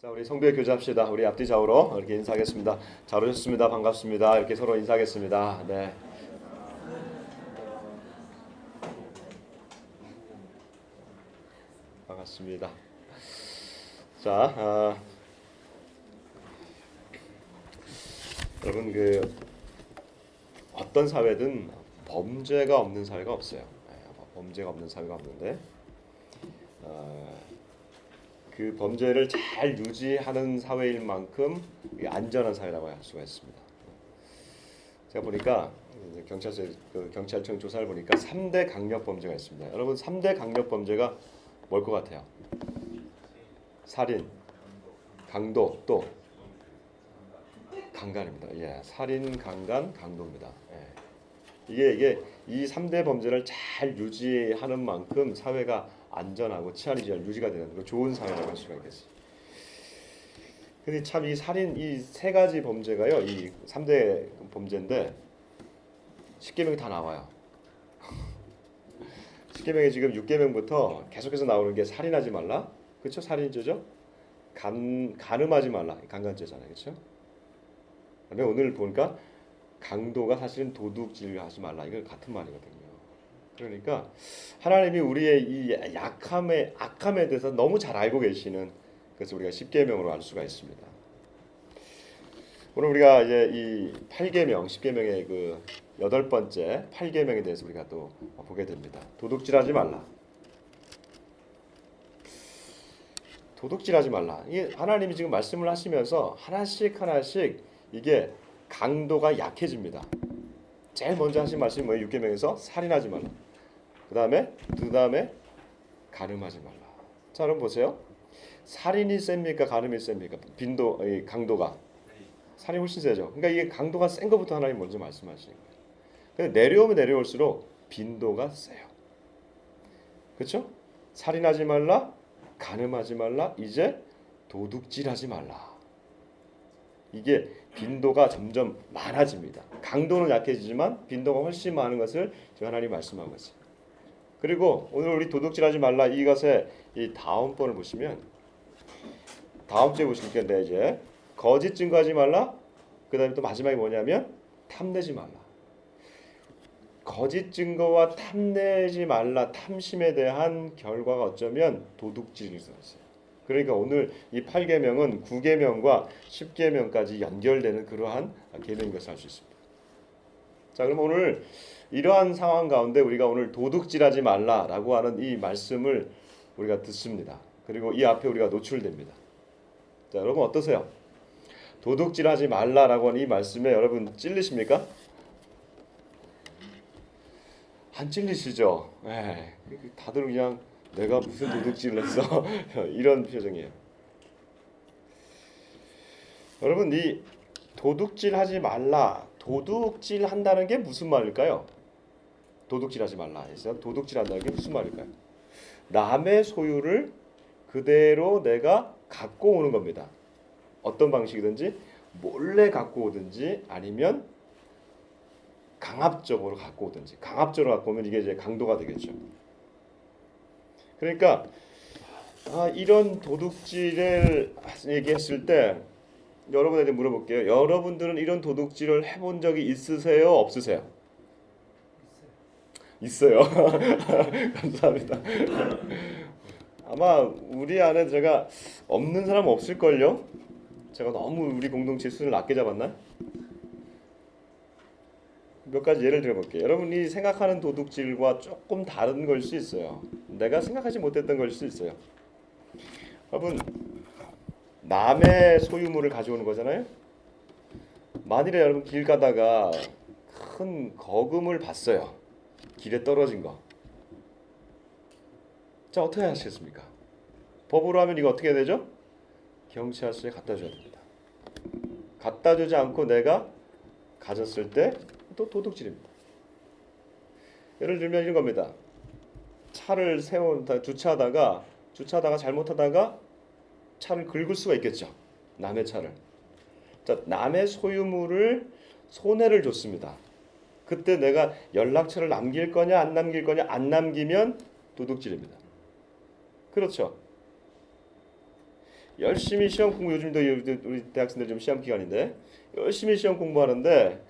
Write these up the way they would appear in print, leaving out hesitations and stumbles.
자, 우리 성도의 교제합시다. 우리 앞뒤 좌우로 이렇게 인사하겠습니다. 잘 오셨습니다. 반갑습니다. 이렇게 서로 인사하겠습니다. 네, 반갑습니다. 자, 여러분 어떤 사회든 범죄가 없는 사회가 없어요. 네, 범죄가 없는 사회가 없는데 그 범죄를 잘 유지하는 사회일 만큼 안전한 사회라고 할 수가 있습니다. 제가 보니까 경찰청 조사를 보니까 3대 강력 범죄가 있습니다. 여러분 3대 강력 범죄가 뭘 것 같아요? 살인, 강도, 또 강간입니다. 예, 살인, 강간, 강도입니다. 예. 이게 이 3대 범죄를 잘 유지하는 만큼 사회가 안전하고 치안이 잘 유지가 되는 그 좋은 사회라고 할 수가 있겠어요. 근데 참 이 살인 이 세 가지 범죄가요, 이 3대 범죄인데 십계명이 다 나와요. 십계명에 지금 6계명부터 계속해서 나오는 게 살인하지 말라, 그렇죠? 살인죄죠. 간음하지 말라, 강간죄잖아요, 그렇죠? 그다음에 오늘 보니까 강도가 사실은 도둑질하지 말라, 이건 같은 말이거든요. 그러니까 하나님이 우리의 이 악함에 대해서 너무 잘 알고 계시는, 그래서 우리가 십계명으로 알 수가 있습니다. 오늘 우리가 이제 이 8계명, 10계명의 그 8번째 8계명에 대해서 우리가 또 보게 됩니다. 도둑질하지 말라. 도둑질하지 말라. 이게 하나님이 지금 말씀을 하시면서 하나씩 이게 강도가 약해집니다. 제일 먼저 하신 말씀이 뭐예요? 6계명에서 살인하지 말라. 그다음에 간음하지 말라. 자, 그럼 보세요. 살인이 셉니까? 간음이 셉니까? 강도가. 살인이 훨씬 세죠. 그러니까 이게 강도가 센 것부터 하나님 먼저 말씀하시는 거예요. 근데 내려오면 내려올수록 빈도가 세요. 그렇죠? 살인하지 말라, 간음하지 말라, 이제 도둑질하지 말라. 이게 빈도가 점점 많아집니다. 강도는 약해지지만 빈도가 훨씬 많은 것을 지금 하나님 말씀하고 있어요. 그리고 오늘 우리 도둑질하지 말라 이것의 이 다음 번을 보시면, 다음 주에 보시니까 이제 거짓 증거하지 말라. 그다음에 또 마지막에 뭐냐면 탐내지 말라. 거짓 증거와 탐내지 말라, 탐심에 대한 결과가 어쩌면 도둑질일 수 있어요. 그러니까 오늘 이 8계명은 9계명과 10계명까지 연결되는 그러한 계명인 것을 알 수 있습니다. 자, 그럼 오늘 이러한 상황 가운데 우리가 오늘 도둑질하지 말라라고 하는 이 말씀을 우리가 듣습니다. 그리고 이 앞에 우리가 노출됩니다. 자, 여러분 어떠세요? 도둑질하지 말라라고 하는 이 말씀에 여러분 찔리십니까? 안 찔리시죠? 네, 다들 그냥 내가 무슨 도둑질을 했어 이런 표정이에요. 여러분 이 도둑질하지 말라, 도둑질 한다는 게 무슨 말일까요? 도둑질하지 말라 해서 도둑질한다는 게 무슨 말일까요? 남의 소유를 그대로 내가 갖고 오는 겁니다. 어떤 방식이든지 몰래 갖고 오든지 아니면 강압적으로 갖고 오든지. 강압적으로 갖고 오면 이게 이제 강도가 되겠죠. 그러니까 이런 도둑질을 얘기했을 때 여러분에게 물어볼게요. 여러분들은 이런 도둑질을 해본 적이 있으세요? 없으세요? 있어요. 감사합니다. 아마 우리 안에 제가 없는 사람 없을걸요? 제가 너무 우리 공동체 수준을 낮게 잡았나? 몇 가지 예를 들어볼게요. 여러분이 생각하는 도둑질과 조금 다른 걸 수 있어요. 내가 생각하지 못했던 걸 수 있어요. 여러분 남의 소유물을 가져오는 거잖아요. 만일에 여러분 길 가다가 큰 거금을 봤어요. 길에 떨어진 거. 자, 어떻게 하시겠습니까? 법으로 하면 이거 어떻게 해야 되죠? 경찰서에 갖다 줘야 됩니다. 갖다 주지 않고 내가 가졌을 때 또 도둑질입니다. 예를 들면 이런 겁니다. 차를 주차하다가 잘못하다가 차를 긁을 수가 있겠죠. 남의 차를. 자, 남의 소유물을 손해를 줬습니다. 그때 내가 연락처를 남길 거냐 안 남길 거냐, 안 남기면 도둑질입니다. 그렇죠. 열심히 시험 공부 요즘도 우리 대학생들 좀 시험 기간인데 열심히 시험 공부하는데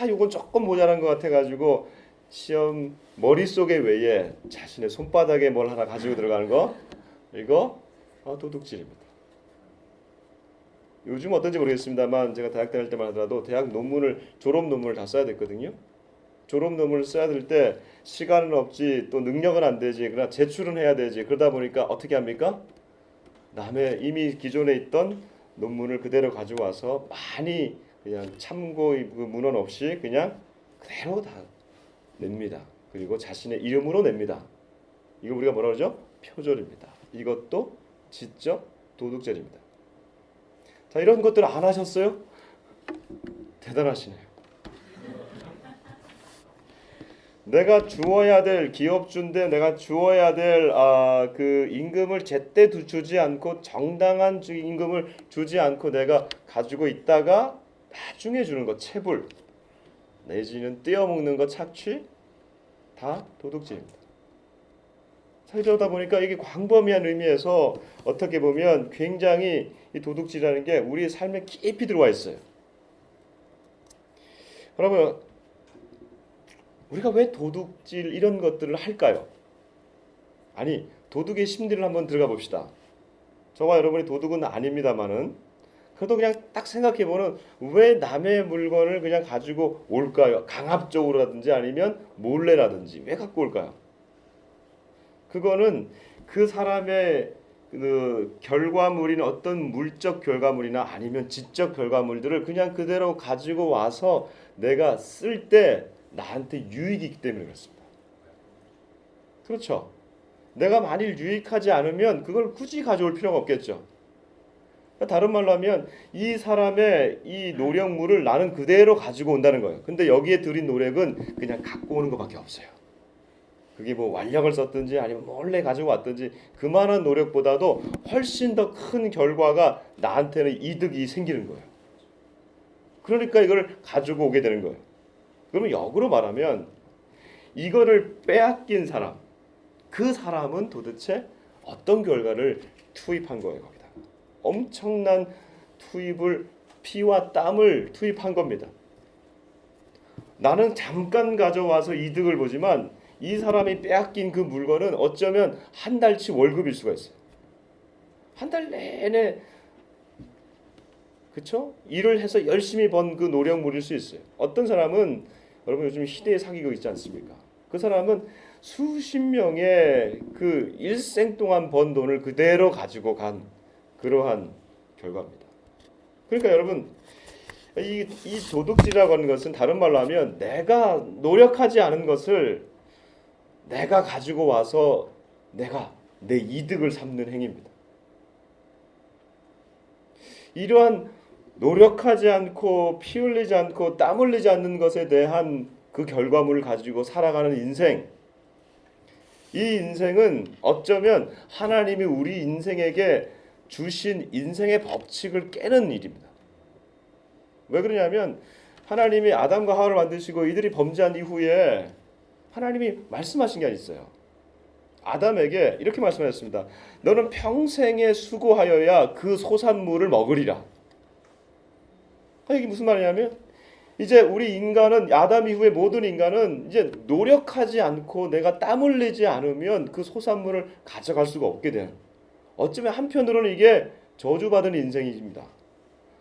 요건 조금 모자란 것 같아가지고 시험 머릿속에 외에 자신의 손바닥에 뭘 하나 가지고 들어가는 거 이거 도둑질입니다. 요즘 어떤지 모르겠습니다만 제가 대학 다닐 때만 하더라도 대학 논문을 졸업 논문을 다 써야 됐거든요. 졸업 논문을 써야 될 때 시간은 없지 또 능력은 안 되지 그러나 제출은 해야 되지 그러다 보니까 어떻게 합니까? 남의 이미 기존에 있던 논문을 그대로 가져와서 많이 그냥 참고 그 문헌 없이 그냥 그대로 다 냅니다. 그리고 자신의 이름으로 냅니다. 이거 우리가 뭐라 그러죠? 표절입니다. 이것도 지적 도둑죄입니다. 자, 이런 것들 안 하셨어요? 대단하시네요. 내가 주어야 될 기업주인데 내가 주어야 될 그 임금을 제때 주지 않고 정당한 임금을 주지 않고 내가 가지고 있다가 나중에 주는 거 체불 내지는 떼어먹는 거 착취 다 도둑질입니다. 이러다 보니까 이게 광범위한 의미에서 어떻게 보면 굉장히 이 도둑질이라는 게 우리의 삶에 깊이 들어와 있어요. 그러면 우리가 왜 도둑질 이런 것들을 할까요? 아니 도둑의 심리를 한번 들어가 봅시다. 저와 여러분이 도둑은 아닙니다만은 그래도 그냥 딱 생각해보면 왜 남의 물건을 그냥 가지고 올까요? 강압적으로라든지 아니면 몰래라든지 왜 갖고 올까요? 그거는 그 사람의 그 결과물이나 어떤 물적 결과물이나 아니면 지적 결과물들을 그냥 그대로 가지고 와서 내가 쓸 때 나한테 유익이 있기 때문에 그렇습니다. 그렇죠? 내가 만일 유익하지 않으면 그걸 굳이 가져올 필요가 없겠죠. 다른 말로 하면 이 사람의 이 노력물을 나는 그대로 가지고 온다는 거예요. 근데 여기에 들인 노력은 그냥 갖고 오는 것밖에 없어요. 그게 뭐 완력을 썼든지 아니면 몰래 가지고 왔든지 그만한 노력보다도 훨씬 더 큰 결과가 나한테는 이득이 생기는 거예요. 그러니까 이걸 가지고 오게 되는 거예요. 그러면 역으로 말하면 이거를 빼앗긴 사람, 그 사람은 도대체 어떤 결과를 투입한 거예요, 거기다. 엄청난 투입을 피와 땀을 투입한 겁니다. 나는 잠깐 가져와서 이득을 보지만 이 사람이 빼앗긴 그 물건은 어쩌면 한 달치 월급일 수가 있어요. 한 달 내내 그쵸? 일을 해서 열심히 번 그 노력물일 수 있어요. 어떤 사람은 여러분 요즘 희대의 사기극 있지 않습니까? 그 사람은 수십 명의 그 일생 동안 번 돈을 그대로 가지고 간 그러한 결과입니다. 그러니까 여러분 이 도둑질이라고 하는 것은 다른 말로 하면 내가 노력하지 않은 것을 내가 가지고 와서 내가 내 이득을 삼는 행위입니다. 이러한 노력하지 않고 피 흘리지 않고 땀 흘리지 않는 것에 대한 그 결과물을 가지고 살아가는 인생, 이 인생은 어쩌면 하나님이 우리 인생에게 주신 인생의 법칙을 깨는 일입니다. 왜 그러냐면 하나님이 아담과 하와를 만드시고 이들이 범죄한 이후에 하나님이 말씀하신 게 있어요. 아담에게 이렇게 말씀하셨습니다. 너는 평생에 수고하여야 그 소산물을 먹으리라. 이게 무슨 말이냐면 이제 우리 인간은 아담 이후에 모든 인간은 이제 노력하지 않고 내가 땀 흘리지 않으면 그 소산물을 가져갈 수가 없게 되는, 어쩌면 한편으로는 이게 저주받은 인생입니다.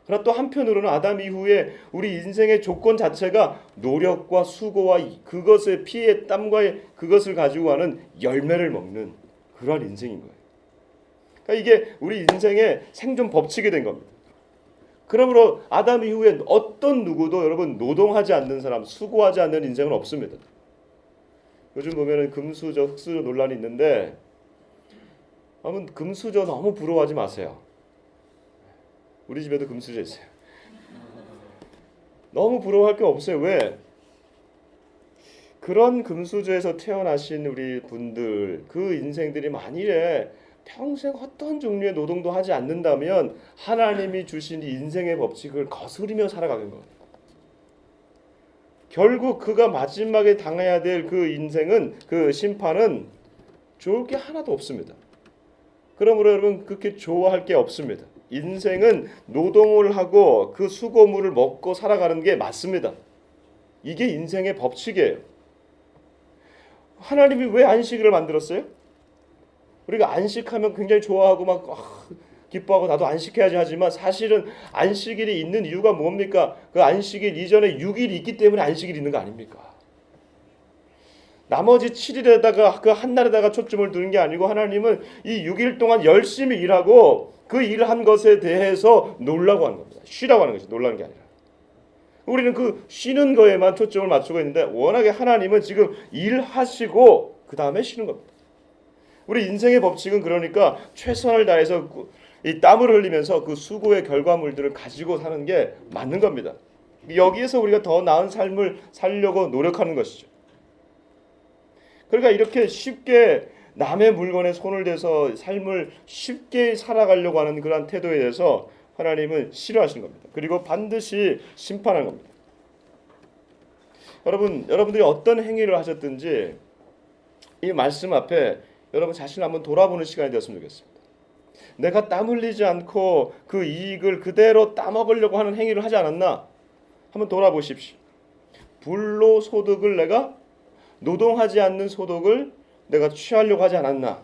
그러나 또 한편으로는 아담 이후에 우리 인생의 조건 자체가 노력과 수고와 그것의 피의 땀과의 그것을 가지고 하는 열매를 먹는 그러한 인생인 거예요. 그러니까 이게 우리 인생의 생존 법칙이 된 겁니다. 그러므로 아담 이후에 어떤 누구도 여러분 노동하지 않는 사람, 수고하지 않는 인생은 없습니다. 요즘 보면은 금수저, 흑수저 논란이 있는데 여러분 금수저 너무 부러워하지 마세요. 우리 집에도 금수저 있어요. 너무 부러워할 게 없어요. 왜? 그런 금수저에서 태어나신 우리 분들 그 인생들이 만일에 평생 어떤 종류의 노동도 하지 않는다면 하나님이 주신 인생의 법칙을 거스르며 살아가는 거예요. 결국 그가 마지막에 당해야 될 그 인생은 그 심판은 좋을 게 하나도 없습니다. 그러므로 여러분 그렇게 좋아할 게 없습니다. 인생은 노동을 하고 그 수고물을 먹고 살아가는 게 맞습니다. 이게 인생의 법칙이에요. 하나님이 왜 안식일을 만들었어요? 우리가 안식하면 굉장히 좋아하고 막 기뻐하고 나도 안식해야지 하지만 사실은 안식일이 있는 이유가 뭡니까? 그 안식일 이전에 6일이 있기 때문에 안식일이 있는 거 아닙니까? 나머지 7일에다가 그 한 날에다가 초점을 두는 게 아니고 하나님은 이 6일 동안 열심히 일하고 그 일한 것에 대해서 놀라고 하는 겁니다. 쉬라고 하는 것이 놀라는 게 아니라. 우리는 그 쉬는 거에만 초점을 맞추고 있는데 워낙에 하나님은 지금 일하시고 그 다음에 쉬는 겁니다. 우리 인생의 법칙은 그러니까 최선을 다해서 이 땀을 흘리면서 그 수고의 결과물들을 가지고 사는 게 맞는 겁니다. 여기에서 우리가 더 나은 삶을 살려고 노력하는 것이죠. 그러니까 이렇게 쉽게 남의 물건에 손을 대서 삶을 쉽게 살아가려고 하는 그러한 태도에 대해서 하나님은 싫어하시는 겁니다. 그리고 반드시 심판하는 겁니다. 여러분들이 어떤 행위를 하셨든지 이 말씀 앞에 여러분 자신을 한번 돌아보는 시간이 되었으면 좋겠습니다. 내가 땀 흘리지 않고 그 이익을 그대로 따먹으려고 하는 행위를 하지 않았나? 한번 돌아보십시오. 불로소득을 내가 노동하지 않는 소득을 내가 취하려고 하지 않았나?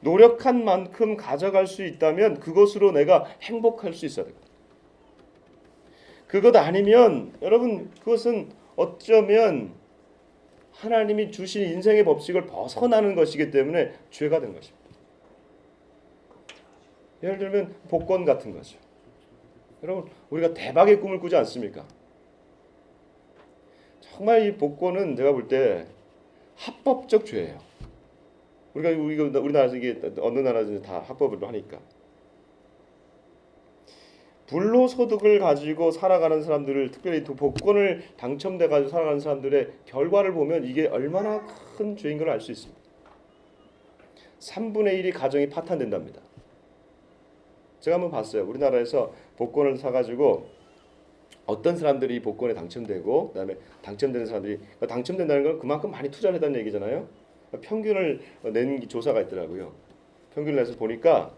노력한 만큼 가져갈 수 있다면 그것으로 내가 행복할 수 있어야 됩니다. 그것 아니면 여러분 그것은 어쩌면 하나님이 주신 인생의 법칙을 벗어나는 것이기 때문에 죄가 된 것입니다. 예를 들면 복권 같은 거죠. 여러분 우리가 대박의 꿈을 꾸지 않습니까? 정말 이 복권은 제가 볼 때 합법적 죄예요. 우리나라에서 이게 어느 나라든 다 합법으로 하니까. 불로소득을 가지고 살아가는 사람들을 특별히 복권을 당첨돼 가지고 살아가는 사람들의 결과를 보면 이게 얼마나 큰 죄인 걸 알 수 있습니다. 3분의 1이 가정이 파탄된답니다. 제가 한번 봤어요. 우리나라에서 복권을 사가지고 어떤 사람들이 복권에 당첨되고 그다음에 당첨되는 사람들이 당첨된다는 건 그만큼 많이 투자를 했다는 얘기잖아요. 평균을 낸 조사가 있더라고요. 평균을 내서 보니까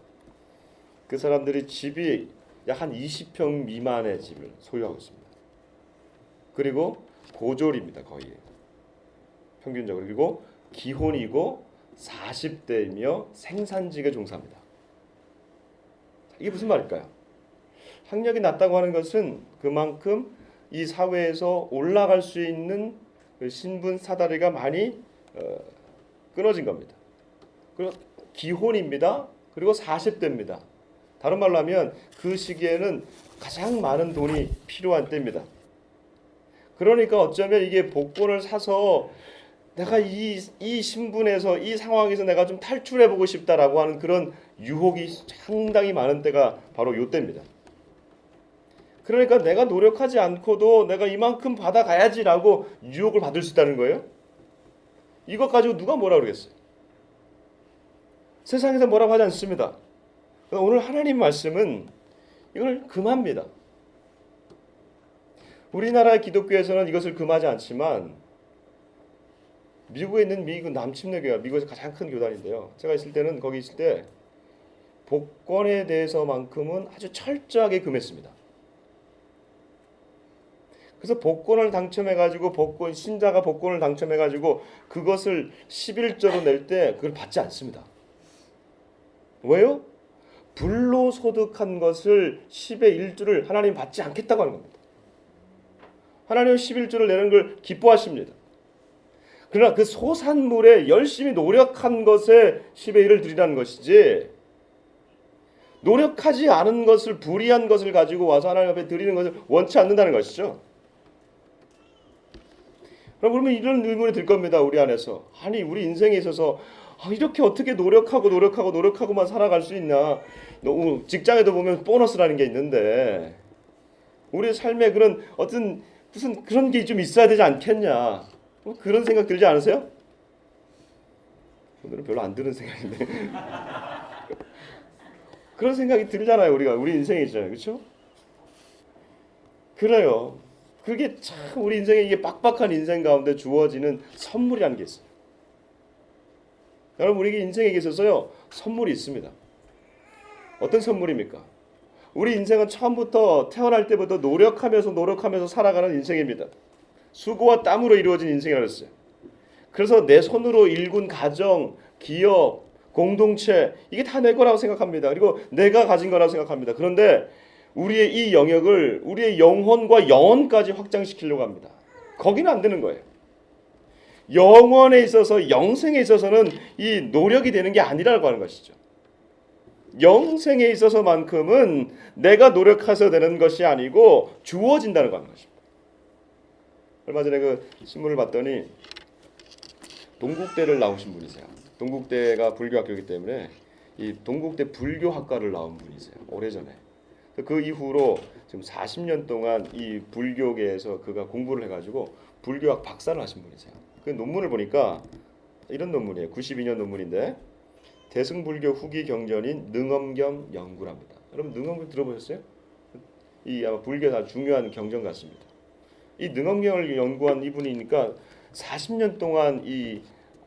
그 사람들이 집이 약 한 20평 미만의 집을 소유하고 있습니다. 그리고 고졸입니다. 거의 평균적으로. 그리고 기혼이고 40대이며 생산직에 종사합니다. 이게 무슨 말일까요? 학력이 낮다고 하는 것은 그만큼 이 사회에서 올라갈 수 있는 신분 사다리가 많이 끊어진 겁니다. 그리고 기혼입니다. 그리고 40대입니다. 다른 말로 하면 그 시기에는 가장 많은 돈이 필요한 때입니다. 그러니까 어쩌면 이게 복권을 사서 내가 이 신분에서 이 상황에서 내가 좀 탈출해보고 싶다라고 하는 그런 유혹이 상당히 많은 때가 바로 이때입니다. 그러니까 내가 노력하지 않고도 내가 이만큼 받아가야지라고 유혹을 받을 수 있다는 거예요. 이것 가지고 누가 뭐라 그러겠어요? 세상에서 뭐라고 하지 않습니다. 오늘 하나님 말씀은 이걸 금합니다. 우리나라 기독교에서는 이것을 금하지 않지만 미국에 있는 미국 남침례교회, 미국에서 가장 큰 교단인데요. 제가 있을 때는 거기 있을 때 복권에 대해서만큼은 아주 철저하게 금했습니다. 그래서 복권을 당첨해가지고 신자가 복권을 당첨해가지고 그것을 11조로 낼 때 그걸 받지 않습니다. 왜요? 불로소득한 것을 10의 1조를 하나님 받지 않겠다고 하는 겁니다. 하나님은 11조를 내는 걸 기뻐하십니다. 그러나 그 소산물에 열심히 노력한 것에 10의 1을 드리라는 것이지 노력하지 않은 것을 불의한 것을 가지고 와서 하나님 앞에 드리는 것을 원치 않는다는 것이죠. 그러면 이런 의문이 들 겁니다. 우리 안에서. 아니 우리 인생에 있어서 이렇게 어떻게 노력하고만 살아갈 수 있나. 직장에도 보면 보너스라는 게 있는데 우리 삶에 그런 어떤 무슨 그런 게 좀 있어야 되지 않겠냐. 그런 생각 들지 않으세요? 오늘은 별로 안 드는 생각인데 그런 생각이 들잖아요. 우리 인생에 있잖아요. 그렇죠? 그래요. 그게 참 우리 인생에 이게 빡빡한 인생 가운데 주어지는 선물이라는 게 있어요. 여러분 우리 인생에 있어서요 선물이 있습니다. 어떤 선물입니까? 우리 인생은 처음부터 태어날 때부터 노력하면서 살아가는 인생입니다. 수고와 땀으로 이루어진 인생이라고 했어요. 그래서 내 손으로 일군 가정, 기업, 공동체 이게 다 내 거라고 생각합니다. 그리고 내가 가진 거라고 생각합니다. 그런데 우리의 이 영역을 우리의 영혼과 영혼까지 확장시키려고 합니다. 거기는 안 되는 거예요. 영혼에 있어서 영생에 있어서는 이 노력이 되는 게 아니라고 하는 것이죠. 영생에 있어서만큼은 내가 노력해서 되는 것이 아니고 주어진다는 거 하는 것입니다. 얼마 전에 그 신문을 봤더니 동국대를 나오신 분이세요. 동국대가 불교학교이기 때문에 이 동국대 불교학과를 나온 분이세요. 오래전에. 그 이후로 지금 40년 동안 이 불교계에서 그가 공부를 해가지고 불교학 박사를 하신 분이세요. 그 논문을 보니까 이런 논문이에요. 92년 논문인데 대승불교 후기 경전인 능엄경 연구랍니다. 여러분 능엄경 들어보셨어요? 이 아마 불교에 아주 중요한 경전 같습니다. 이 능엄경을 연구한 이분이니까 40년 동안 이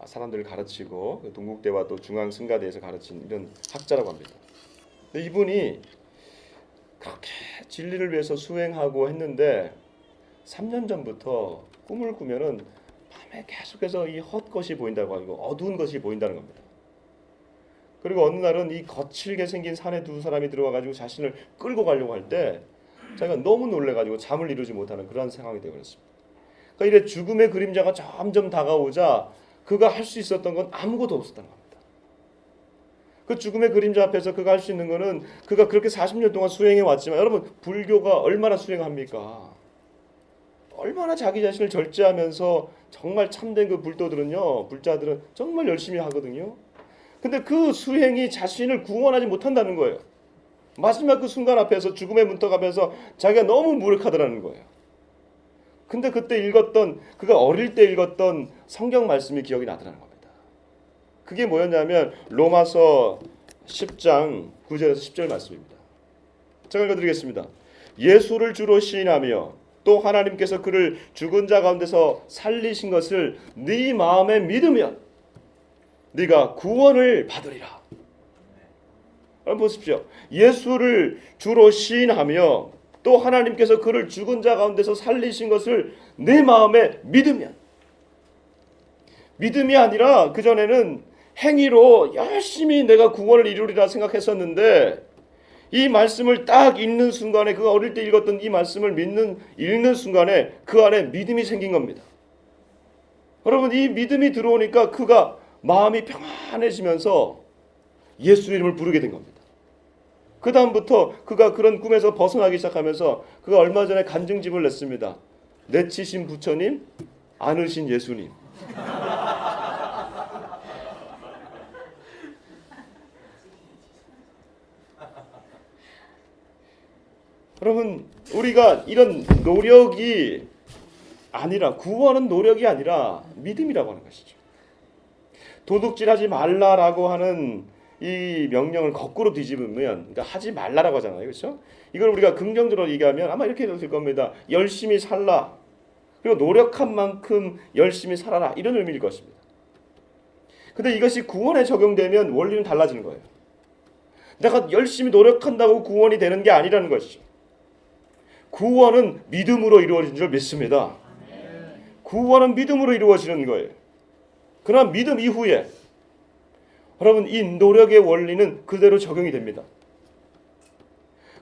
사람들을 가르치고 동국대와 또 중앙승가대에서 가르친 이런 학자라고 합니다. 근데 이분이 그렇게 진리를 위해서 수행하고 했는데 3년 전부터 꿈을 꾸면은 밤에 계속해서 이 헛것이 보인다고 하고 어두운 것이 보인다는 겁니다. 그리고 어느 날은 이 거칠게 생긴 산에 두 사람이 들어와가지고 자신을 끌고 가려고 할 때 자기가 너무 놀래가지고 잠을 이루지 못하는 그런 상황이 되어버렸습니다. 그러니까 이래 죽음의 그림자가 점점 다가오자 그가 할 수 있었던 건 아무것도 없었다는 겁니다. 그 죽음의 그림자 앞에서 그가 할 수 있는 거는 그가 그렇게 40년 동안 수행해 왔지만 여러분 불교가 얼마나 수행합니까? 얼마나 자기 자신을 절제하면서 정말 참된 그 불도들은요, 불자들은 정말 열심히 하거든요. 근데 그 수행이 자신을 구원하지 못한다는 거예요. 마지막 그 순간 앞에서 죽음의 문턱 앞에서 자기가 너무 무력하더라는 거예요. 근데 그때 읽었던 그가 어릴 때 읽었던 성경 말씀이 기억이 나더라는 겁니다. 그게 뭐였냐면 로마서 10장 9절에서 10절 말씀입니다. 제가 읽어드리겠습니다. 예수를 주로 시인하며 또 하나님께서 그를 죽은 자 가운데서 살리신 것을 네 마음에 믿으면 네가 구원을 받으리라. 여러분 보십시오. 예수를 주로 시인하며 또 하나님께서 그를 죽은 자 가운데서 살리신 것을 내 마음에 믿으면, 믿음이 아니라 그전에는 행위로 열심히 내가 구원을 이루리라 생각했었는데 이 말씀을 딱 읽는 순간에 그가 어릴 때 읽었던 이 말씀을 읽는 순간에 그 안에 믿음이 생긴 겁니다. 여러분 이 믿음이 들어오니까 그가 마음이 평안해지면서 예수 이름을 부르게 된 겁니다. 그 다음부터 그가 그런 꿈에서 벗어나기 시작하면서 그가 얼마 전에 간증집을 냈습니다. 내치신 부처님, 안으신 예수님. 여러분 우리가 이런 노력이 아니라 구원은 노력이 아니라 믿음이라고 하는 것이죠. 도둑질하지 말라라고 하는 이 명령을 거꾸로 뒤집으면 그러니까 하지 말라라고 하잖아요. 그렇죠? 이걸 우리가 긍정적으로 얘기하면 아마 이렇게 될 겁니다. 열심히 살라. 그리고 노력한 만큼 열심히 살아라. 이런 의미일 것입니다. 근데 이것이 구원에 적용되면 원리는 달라지는 거예요. 내가 열심히 노력한다고 구원이 되는 게 아니라는 것이죠. 구원은 믿음으로 이루어진 줄 믿습니다. 구원은 믿음으로 이루어지는 거예요. 그러나 믿음 이후에 여러분 이 노력의 원리는 그대로 적용이 됩니다.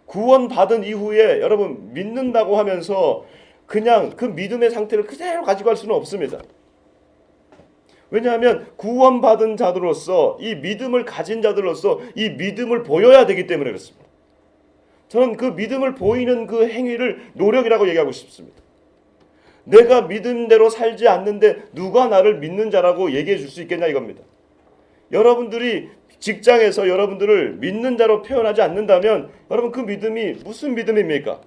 구원받은 이후에 여러분 믿는다고 하면서 그냥 그 믿음의 상태를 그대로 가지고 갈 수는 없습니다. 왜냐하면 구원받은 자들로서 이 믿음을 가진 자들로서 이 믿음을 보여야 되기 때문에 그렇습니다. 저는 그 믿음을 보이는 그 행위를 노력이라고 얘기하고 싶습니다. 내가 믿음대로 살지 않는데 누가 나를 믿는 자라고 얘기해 줄 수 있겠냐 이겁니다. 여러분들이 직장에서 여러분들을 믿는 자로 표현하지 않는다면 여러분 그 믿음이 무슨 믿음입니까?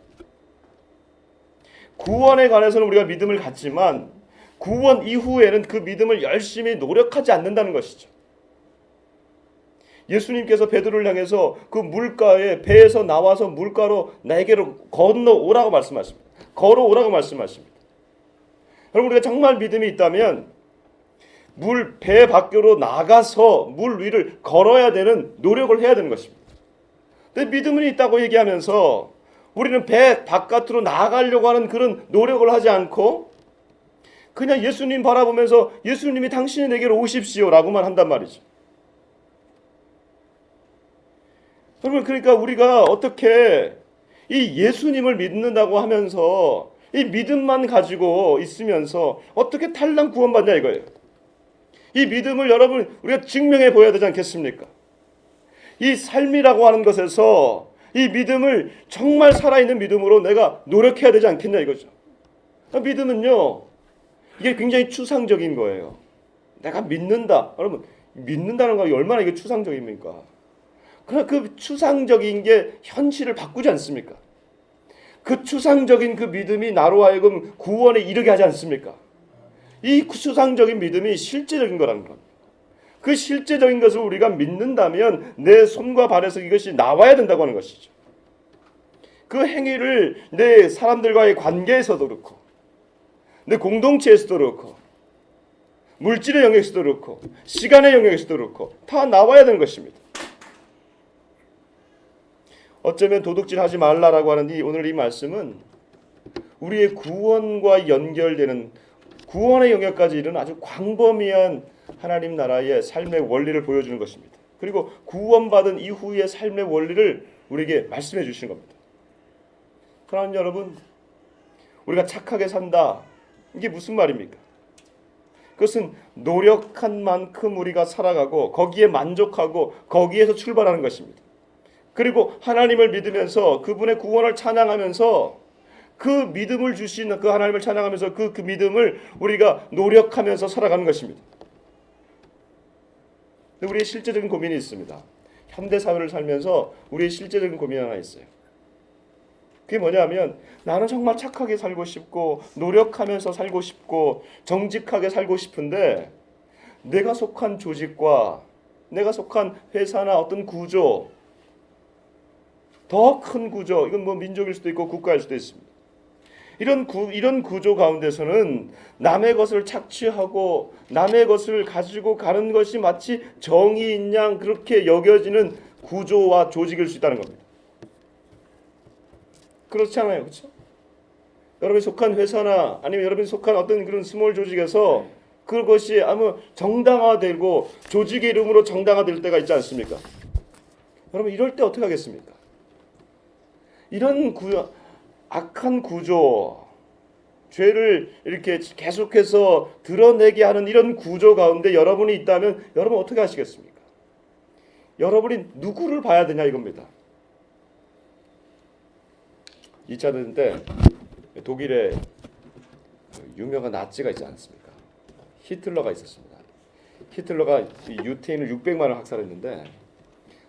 구원에 관해서는 우리가 믿음을 갖지만 구원 이후에는 그 믿음을 열심히 노력하지 않는다는 것이죠. 예수님께서 베드로를 향해서 그 물가에 배에서 나와서 물가로 내게로 건너오라고 말씀하십니다. 걸어오라고 말씀하십니다. 여러분 우리가 정말 믿음이 있다면 배 밖으로 나가서 물 위를 걸어야 되는 노력을 해야 되는 것입니다. 근데 믿음은 있다고 얘기하면서 우리는 배 바깥으로 나가려고 하는 그런 노력을 하지 않고 그냥 예수님 바라보면서 예수님이 당신이 내게로 오십시오라고만 한단 말이죠. 여러분, 그러니까 우리가 어떻게 이 예수님을 믿는다고 하면서 이 믿음만 가지고 있으면서 어떻게 탈랑 구원받냐 이거예요. 이 믿음을 여러분 우리가 증명해 보여야 되지 않겠습니까? 이 삶이라고 하는 것에서 이 믿음을 정말 살아있는 믿음으로 내가 노력해야 되지 않겠냐 이거죠. 믿음은요, 이게 굉장히 추상적인 거예요. 내가 믿는다. 여러분, 믿는다는 거 얼마나 이게 추상적입니까? 그러나 그 추상적인 게 현실을 바꾸지 않습니까? 그 추상적인 그 믿음이 나로 하여금 구원에 이르게 하지 않습니까? 이 추상적인 믿음이 실제적인 거라는 겁니다. 그 실제적인 것을 우리가 믿는다면 내 손과 발에서 이것이 나와야 된다고 하는 것이죠. 그 행위를 내 사람들과의 관계에서도 그렇고 내 공동체에서도 그렇고 물질의 영역에서도 그렇고 시간의 영역에서도 그렇고 다 나와야 되는 것입니다. 어쩌면 도둑질하지 말라라고 하는 오늘 이 말씀은 우리의 구원과 연결되는 구원의 영역까지 이르는 아주 광범위한 하나님 나라의 삶의 원리를 보여주는 것입니다. 그리고 구원받은 이후의 삶의 원리를 우리에게 말씀해 주시는 겁니다. 그러나 여러분, 우리가 착하게 산다, 이게 무슨 말입니까? 그것은 노력한 만큼 우리가 살아가고 거기에 만족하고 거기에서 출발하는 것입니다. 그리고 하나님을 믿으면서 그분의 구원을 찬양하면서 그 믿음을 주신 그 하나님을 찬양하면서 그 믿음을 우리가 노력하면서 살아가는 것입니다. 우리의 실제적인 고민이 있습니다. 현대 사회를 살면서 우리의 실제적인 고민이 하나 있어요. 그게 뭐냐면 나는 정말 착하게 살고 싶고 노력하면서 살고 싶고 정직하게 살고 싶은데 내가 속한 조직과 내가 속한 회사나 어떤 구조, 더 큰 구조, 이건 뭐 민족일 수도 있고 국가일 수도 있습니다. 이런 구조 가운데서는 남의 것을 착취하고 남의 것을 가지고 가는 것이 마치 정의인 양 그렇게 여겨지는 구조와 조직일 수 있다는 겁니다. 그렇지 않아요, 그렇죠? 여러분이 속한 회사나 아니면 여러분이 속한 어떤 그런 스몰 조직에서 그것이 아무 정당화되고 조직의 이름으로 정당화될 때가 있지 않습니까? 여러분, 이럴 때 어떻게 하겠습니까? 이런 악한 구조, 죄를 이렇게 계속해서 드러내게 하는 이런 구조 가운데 여러분이 있다면 여러분 어떻게 하시겠습니까? 여러분이 누구를 봐야 되냐 이겁니다. 2차 대전 때 독일에 유명한 나치가 있지 않습니까? 히틀러가 있었습니다. 히틀러가 유태인을 600만을 학살했는데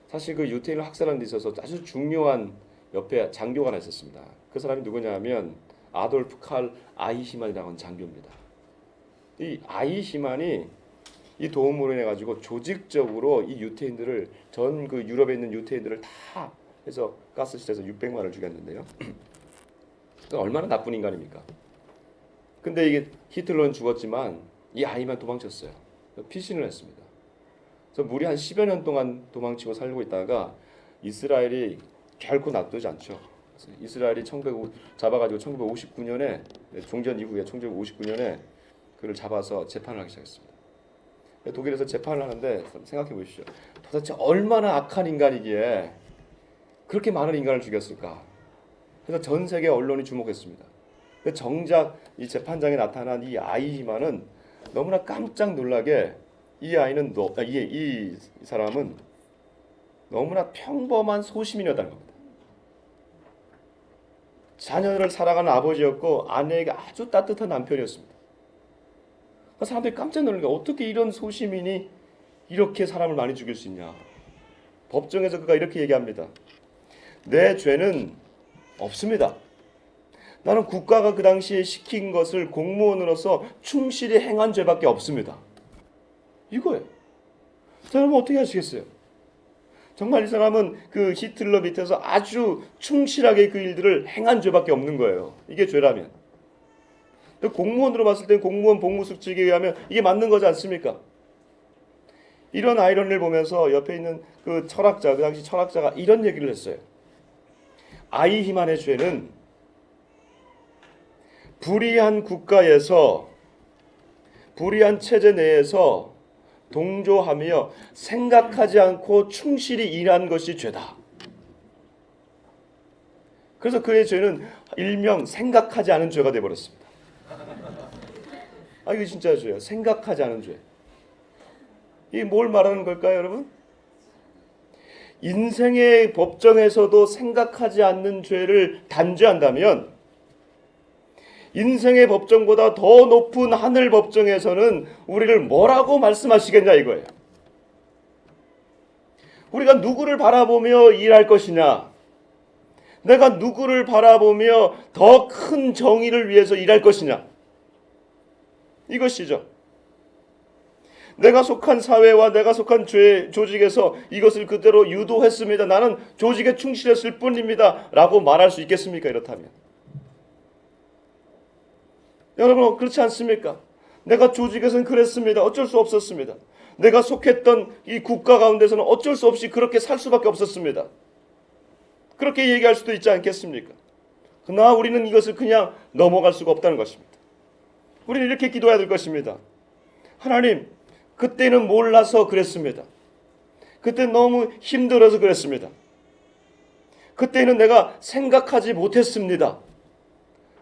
사실 그 유태인을 학살하는 데 있어서 아주 중요한 옆에 장교가 하나 있었습니다. 그 사람이 누구냐면 아돌프 칼 아이히만이라고 하는 장교입니다. 이 아이히만이 이 도움으로 인해 가지고 조직적으로 이 유태인들을 전 그 유럽에 있는 유태인들을 다 해서 가스실에서 600만을 죽였는데요. 얼마나 나쁜 인간입니까? 근데 이게 히틀러는 죽었지만 이 아이만 도망쳤어요. 피신을 했습니다. 그래서 무려 한 10여 년 동안 도망치고 살고 있다가 이스라엘이 결코 놔두지 않죠. 이스라엘이 잡아가지고 1959년에 종전 이후에 1959년에 그를 잡아서 재판을 하기 시작했습니다. 독일에서 재판을 하는데 생각해 보십시오. 도대체 얼마나 악한 인간이기에 그렇게 많은 인간을 죽였을까? 그래서 전 세계 언론이 주목했습니다. 정작 이 재판장에 나타난 이 아이히만은 너무나 깜짝 놀라게 이 사람은 너무나 평범한 소시민이었다는 겁니다. 자녀를 사랑하는 아버지였고 아내에게 아주 따뜻한 남편이었습니다. 사람들이 깜짝 놀란 게 어떻게 이런 소시민이 이렇게 사람을 많이 죽일 수 있냐. 법정에서 그가 이렇게 얘기합니다. 내 죄는 없습니다. 나는 국가가 그 당시에 시킨 것을 공무원으로서 충실히 행한 죄밖에 없습니다. 이거예요. 자, 여러분 어떻게 하시겠어요? 정말 이 사람은 그 히틀러 밑에서 아주 충실하게 그 일들을 행한 죄밖에 없는 거예요. 이게 죄라면. 또 공무원으로 봤을 때 공무원 복무수칙에 의하면 이게 맞는 거지 않습니까? 이런 아이러니를 보면서 옆에 있는 그 철학자, 그 당시 철학자가 이런 얘기를 했어요. 아이히만의 죄는 불의한 국가에서, 불의한 체제 내에서 동조하며 생각하지 않고 충실히 일한 것이 죄다. 그래서 그의 죄는 일명 생각하지 않은 죄가 되어버렸습니다. 이게 진짜 죄예요. 생각하지 않은 죄. 이게 뭘 말하는 걸까요, 여러분? 인생의 법정에서도 생각하지 않는 죄를 단죄한다면 인생의 법정보다 더 높은 하늘 법정에서는 우리를 뭐라고 말씀하시겠냐 이거예요. 우리가 누구를 바라보며 일할 것이냐, 내가 누구를 바라보며 더 큰 정의를 위해서 일할 것이냐, 이것이죠. 내가 속한 사회와 내가 속한 조직에서 이것을 그대로 유도했습니다. 나는 조직에 충실했을 뿐입니다. 라고 말할 수 있겠습니까? 이렇다면. 여러분 그렇지 않습니까? 내가 조직에서는 그랬습니다. 어쩔 수 없었습니다. 내가 속했던 이 국가 가운데서는 어쩔 수 없이 그렇게 살 수밖에 없었습니다. 그렇게 얘기할 수도 있지 않겠습니까? 그러나 우리는 이것을 그냥 넘어갈 수가 없다는 것입니다. 우리는 이렇게 기도해야 될 것입니다. 하나님, 그때는 몰라서 그랬습니다. 그때 너무 힘들어서 그랬습니다. 그때는 내가 생각하지 못했습니다.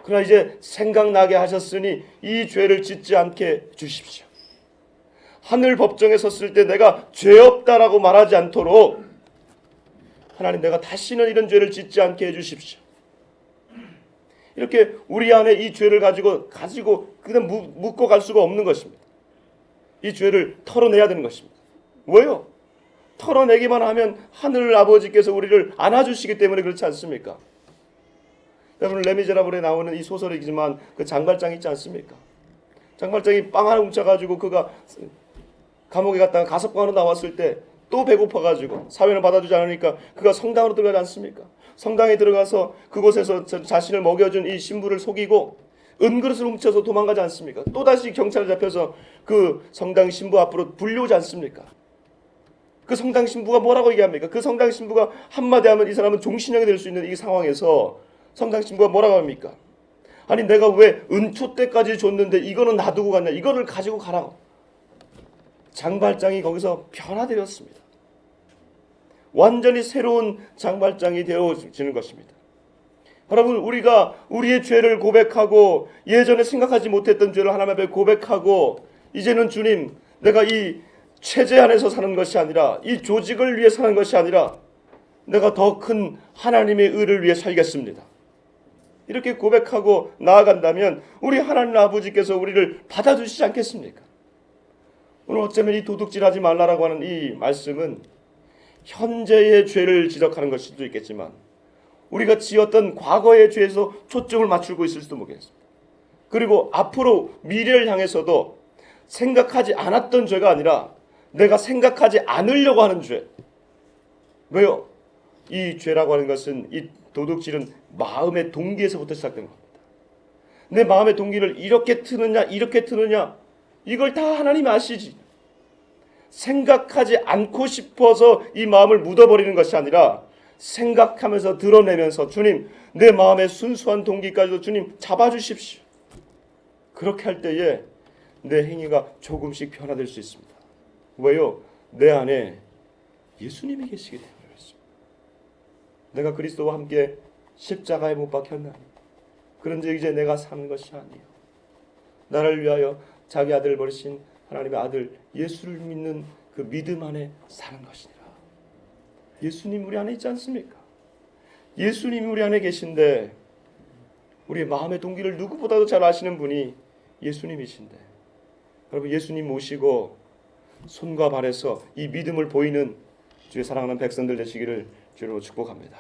그러나 이제 생각나게 하셨으니 이 죄를 짓지 않게 주십시오. 하늘 법정에 섰을 때 내가 죄 없다라고 말하지 않도록 하나님, 내가 다시는 이런 죄를 짓지 않게 해주십시오. 이렇게 우리 안에 이 죄를 가지고 그냥 묻고 갈 수가 없는 것입니다. 이 죄를 털어내야 되는 것입니다. 왜요? 털어내기만 하면 하늘 아버지께서 우리를 안아주시기 때문에 그렇지 않습니까? 여러분, 레미제라블에 나오는 이 소설이지만 그 장발장 있지 않습니까? 장발장이 빵 하나 훔쳐가지고 그가 감옥에 갔다가 가석방으로 나왔을 때 또 배고파가지고 사회를 받아주지 않으니까 그가 성당으로 들어가지 않습니까? 성당에 들어가서 그곳에서 자신을 먹여준 이 신부를 속이고 은그릇을 훔쳐서 도망가지 않습니까? 또다시 경찰에 잡혀서 그 성당 신부 앞으로 불려오지 않습니까? 그 성당 신부가 뭐라고 얘기합니까? 그 성당 신부가 한마디 하면 이 사람은 종신형이 될 수 있는 이 상황에서 성당 신부가 뭐라고 합니까? 아니, 내가 왜 은초 때까지 줬는데 이거는 놔두고 갔냐? 이거를 가지고 가라고. 장발장이 거기서 변화되었습니다. 완전히 새로운 장발장이 되어지는 것입니다. 여러분, 우리가 우리의 죄를 고백하고 예전에 생각하지 못했던 죄를 하나님 앞에 고백하고 이제는 주님, 내가 이 체제 안에서 사는 것이 아니라 이 조직을 위해 사는 것이 아니라 내가 더 큰 하나님의 의를 위해 살겠습니다. 이렇게 고백하고 나아간다면 우리 하나님 아버지께서 우리를 받아주시지 않겠습니까? 오늘 어쩌면 이 도둑질하지 말라라고 하는 이 말씀은 현재의 죄를 지적하는 것일 수도 있겠지만 우리가 지었던 과거의 죄에서 초점을 맞추고 있을 수도 모르겠습니다. 그리고 앞으로 미래를 향해서도 생각하지 않았던 죄가 아니라 내가 생각하지 않으려고 하는 죄. 왜요? 이 죄라고 하는 것은, 이 도둑질은 마음의 동기에서부터 시작된 겁니다. 내 마음의 동기를 이렇게 트느냐 이렇게 트느냐 이걸 다 하나님이 아시지. 생각하지 않고 싶어서 이 마음을 묻어버리는 것이 아니라 생각하면서 드러내면서 주님, 내 마음의 순수한 동기까지도 주님 잡아주십시오. 그렇게 할 때에 내 행위가 조금씩 변화될 수 있습니다. 왜요? 내 안에 예수님이 계시기 때문에 그렇습니다. 내가 그리스도와 함께 십자가에 못 박혔나니 그런즉 이제 내가 사는 것이 아니요 나를 위하여 자기 아들을 버리신 하나님의 아들 예수를 믿는 그 믿음 안에 사는 것이니라. 예수님 우리 안에 있지 않습니까? 예수님이 우리 안에 계신데 우리의 마음의 동기를 누구보다도 잘 아시는 분이 예수님이신데, 여러분, 예수님 모시고 손과 발에서 이 믿음을 보이는 주의 사랑하는 백성들 되시기를 주로 축복합니다.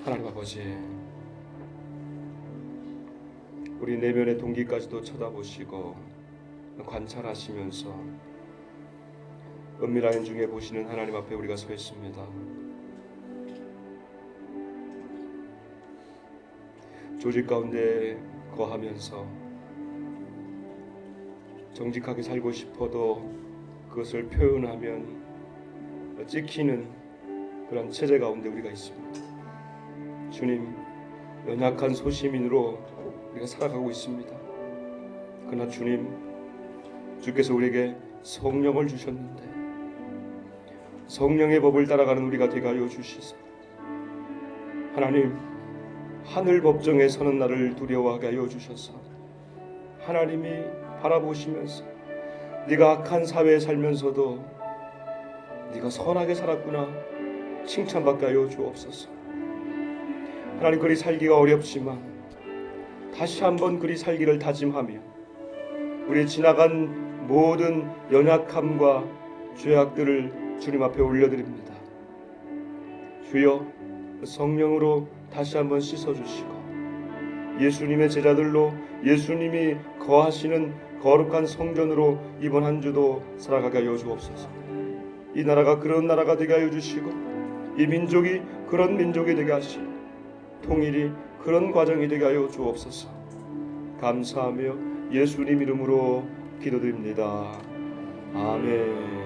하나님 아버지, 우리 내면의 동기까지도 쳐다보시고 관찰하시면서 은밀한 중에 보시는 하나님 앞에 우리가 서 있습니다. 조직 가운데 거하면서 정직하게 살고 싶어도 그것을 표현하면 찍히는 그런 체제 가운데 우리가 있습니다. 주님, 연약한 소시민으로 우리가 살아가고 있습니다. 그러나 주님, 주께서 우리에게 성령을 주셨는데 성령의 법을 따라가는 우리가 되게 하여 주시소. 하나님, 하늘 법정에 서는 나를 두려워하게 하여 주셔서 하나님이 바라보시면서 네가 악한 사회에 살면서도 네가 선하게 살았구나 칭찬받게 하여 주옵소서. 하나님, 그리 살기가 어렵지만 다시 한번 그리 살기를 다짐하며 우리 지나간 모든 연약함과 죄악들을 주님 앞에 올려드립니다. 주여, 성령으로 다시 한번 씻어주시고 예수님의 제자들로 예수님이 거하시는 거룩한 성전으로 이번 한 주도 살아가게 하여 주옵소서. 이 나라가 그런 나라가 되게 하여 주시고 이 민족이 그런 민족이 되게 하시고 통일이 그런 과정이 되게 하여 주옵소서. 감사하며 예수님 이름으로 기도드립니다. 아멘.